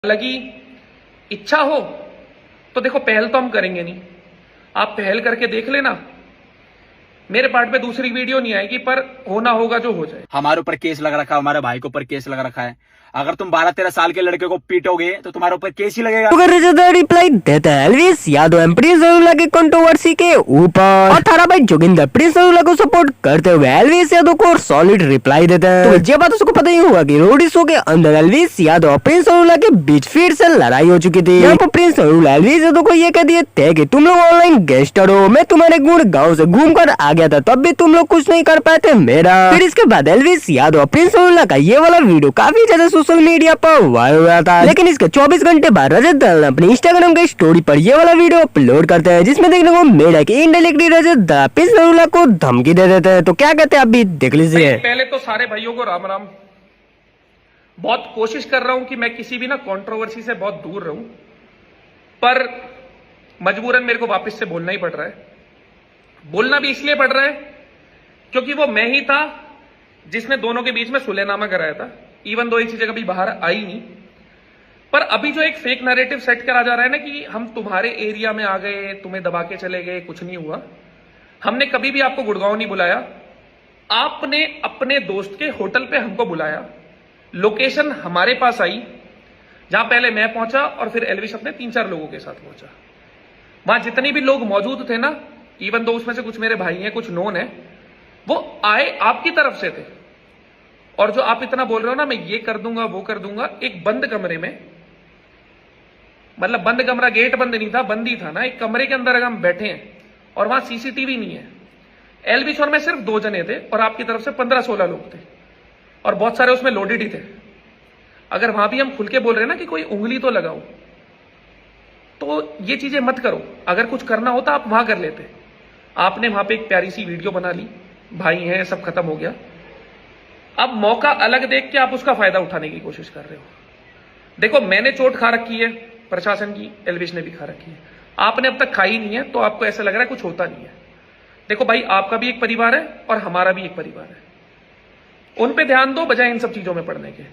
लगी इच्छा हो तो देखो, पहल तो हम करेंगे नहीं। आप पहल करके देख लेना, मेरे पार्ट पे दूसरी वीडियो नहीं आएगी, पर होना होगा जो हो जाए। हमारे ऊपर केस लग रखा है, हमारे भाई के ऊपर केस लग रखा है। अगर तुम 12-13 साल के लड़के को पीटोगे तो तुम्हारे ऊपर केस ही लगेगा। रिप्लाई देता है एल्विस यादव प्रिंस रसूलुल्लाह की कंट्रोवर्सी के ऊपर। 18 भाई जोगिंदर प्रिंस रसूलुल्लाह को सपोर्ट करते हुए एल्विस यादव को सॉलिड रिप्लाई देता है। तो ये बात उसको पता ही हुआ कि रोडी शो के अंदर एल्विस यादव और प्रिंस रसूलुल्लाह के बीच फिर से लड़ाई हो चुकी थी। यहाँ पर प्रिंस रसूलुल्लाह एल्विस यादव को ये कह दिए थे कि तुम लोग ऑनलाइन गैंगस्टर हो, मैं तुम्हारे गुण गाँव से घूम कर आ गया था, तब भी तुम लोग कुछ नहीं कर पाए थे मेरा। फिर इसके बाद एल्विस यादव और प्रिंस रसूलुल्लाह का ये वाला वीडियो काफी ज्यादा सोशल मीडिया पर वायरल हुआ था। लेकिन इसके 24 घंटे बाद रजत दलाल अपनी इंस्टाग्राम के स्टोरी पर ये वाला वीडियो अपलोड करते हैं, जिसमें देखने को मिला कि इनडायरेक्टली रजत दलाल प्रिंस रसूलुल्लाह को धमकी दे देते हैं। तो क्या कहते हैं, अभी देख लीजिए। पहले तो सारे भाइयों को राम राम। बहुत कोशिश कर रहा हूं कि मैं किसी भी ना कंट्रोवर्सी से बहुत दूर रहूं, पर मजबूरन मेरे को वापस से बोलना ही पड़ रहा है। बोलना भी इसलिए पड़ रहा है क्योंकि वो मैं ही था जिसने दोनों के बीच में सुलहनामा कराया था। इवन दो ये चीजें कभी बाहर आई नहीं, पर अभी जो एक फेक नैरेटिव सेट करा जा रहा है ना कि हम तुम्हारे एरिया में आ गए, तुम्हें दबा के चले गए, कुछ नहीं हुआ। हमने कभी भी आपको गुड़गांव नहीं बुलाया, आपने अपने दोस्त के होटल पे हमको बुलाया। लोकेशन हमारे पास आई, जहां पहले मैं पहुंचा और फिर एल्विस अपने 3-4 लोगों के साथ पहुंचा। वहां जितने भी लोग मौजूद थे ना, इवन दो उसमें से कुछ मेरे भाई हैं, कुछ नोन है, वो आए आपकी तरफ से थे। और जो आप इतना बोल रहे हो ना, मैं ये कर दूंगा वो कर दूंगा, एक बंद कमरे में, मतलब बंद कमरा, गेट बंद नहीं था, बंद ही था ना, एक कमरे के अंदर अगर हम बैठे हैं और वहां सीसीटीवी नहीं है, एल्विस और मैं सिर्फ 2 जने थे और आपकी तरफ से 15-16 लोग थे और बहुत सारे उसमें लोडेड ही थे। अगर वहां भी हम खुल के बोल रहे हैं ना कि कोई उंगली तो लगाओ, तो ये चीजें मत करो। अगर कुछ करना होता आप वहां कर लेते। आपने वहां पे एक प्यारी सी वीडियो बना ली, भाई हैं, सब खत्म हो गया। अब मौका अलग देख के आप उसका फायदा उठाने की कोशिश कर रहे हो। देखो, मैंने चोट खा रखी है प्रशासन की, एल्विस ने भी खा रखी है, आपने अब तक खाई नहीं है, तो आपको ऐसा लग रहा है कुछ होता नहीं है। देखो भाई, आपका भी एक परिवार है और हमारा भी एक परिवार है, उन पे ध्यान दो बजाय इन सब चीजों में पड़ने के।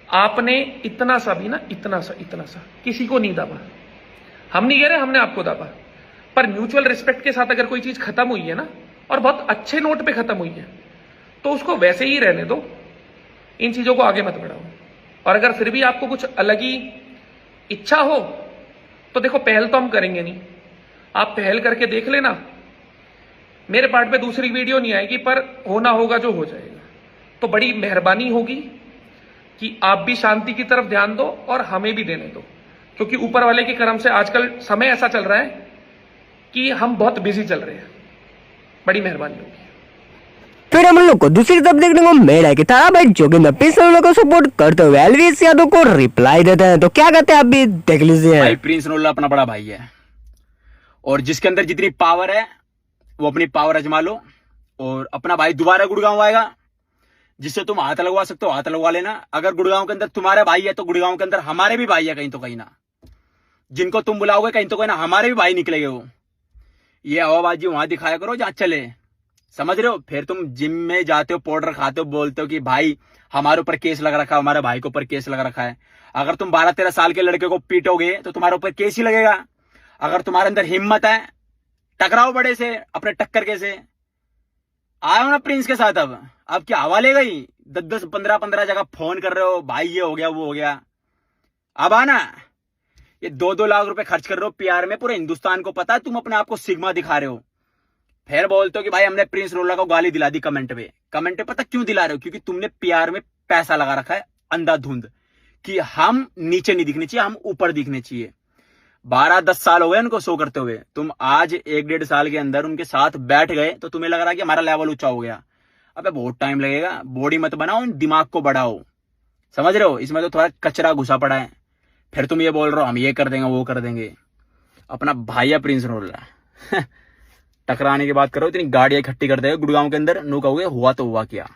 आपने इतना सा भी ना, इतना सा किसी को नहीं दाबा। हम नहीं कह रहे हमने आपको दाबा, पर म्यूचुअल रिस्पेक्ट के साथ अगर कोई चीज खत्म हुई है ना, और बहुत अच्छे नोट पे खत्म हुई है, तो उसको वैसे ही रहने दो, इन चीजों को आगे मत बढ़ाओ। और अगर फिर भी आपको कुछ अलग ही इच्छा हो तो देखो, पहल तो हम करेंगे नहीं। आप पहल करके देख लेना, मेरे पार्ट पे दूसरी वीडियो नहीं आएगी, पर होना होगा जो हो जाएगा। तो बड़ी मेहरबानी होगी कि आप भी शांति की तरफ ध्यान दो और हमें भी देने दो, क्योंकि ऊपर वाले के करम से आजकल समय ऐसा चल रहा है कि हम बहुत बिजी चल रहे हैं। बड़ी मेहरबानी होगी। फिर हम लोग को दूसरी तरफ देखने को मिला है कि तारा भाई जोगिंदर प्रिंस रसूलुल्लाह को सपोर्ट करते हुए एल्विस यादव को रिप्लाई देते हैं। तो क्या कहते हैं, आप भी देख लीजिए। भाई प्रिंस रसूलुल्लाह अपना बड़ा भाई है, और जिसके अंदर जितनी पावर है वो अपनी पावर आजमा लो, और अपना भाई दोबारा गुड़गांव आएगा, जिससे तुम हाथ लगवा सकते हो हाथ लगवा लेना। अगर गुड़गांव के अंदर तुम्हारा भाई है तो गुड़गांव के अंदर हमारे भी भाई है, कहीं तो कहीं ना। जिनको तुम बुलाओगे कहीं तो कहीं ना हमारे भी भाई निकलेंगे। वो ये हवाबाजी वहां दिखाया करो जहां चले, समझ रहे हो। फिर तुम जिम में जाते हो, पाउडर खाते हो, बोलते हो कि भाई हमारे ऊपर केस लग रखा है, हमारे भाई के ऊपर केस लग रखा है। अगर तुम 12-13 साल के लड़के को पीटोगे तो तुम्हारे ऊपर केस ही लगेगा। अगर तुम्हारे अंदर हिम्मत है, टकराओ बड़े से, अपने टक्कर के से। आयो ना प्रिंस के साथ। अब क्या हवा ले गई? 10-10, 15-15 जगह फोन कर रहे हो, भाई ये हो गया वो हो गया। अब आना, ये 2-2 लाख रुपए खर्च कर रहे हो पीआर में, पूरे हिंदुस्तान को पता है तुम अपने आप को सिग्मा दिखा रहे हो। फिर बोलते हो कि भाई हमने प्रिंस रसूलुल्लाह को गाली दिला दी कमेंट पे पता क्यों दिला रहे हो? क्योंकि तुमने पीआर में पैसा लगा रखा है अंधाधुंध, कि हम नीचे नहीं दिखने चाहिए, हम ऊपर दिखने चाहिए। 12-10 साल हो गए उनको शो करते हुए, तुम आज 1-1.5 साल के अंदर उनके साथ बैठ गए तो तुम्हें लग रहा है कि हमारा लेवल ऊंचा हो गया। अबे बहुत टाइम लगेगा। बॉडी मत बनाओ, दिमाग को बढ़ाओ, समझ रहे हो। इसमें तो थोड़ा कचरा घुसा पड़ा है। फिर तुम ये बोल रहे हो हम ये कर देंगे वो कर देंगे। अपना भाई है प्रिंस रसूलुल्लाह टकराने की बात करो, इतनी गाड़ियां इकट्ठी कर देगा गुड़गांव के अंदर, नो कहोगे हुआ तो हुआ क्या।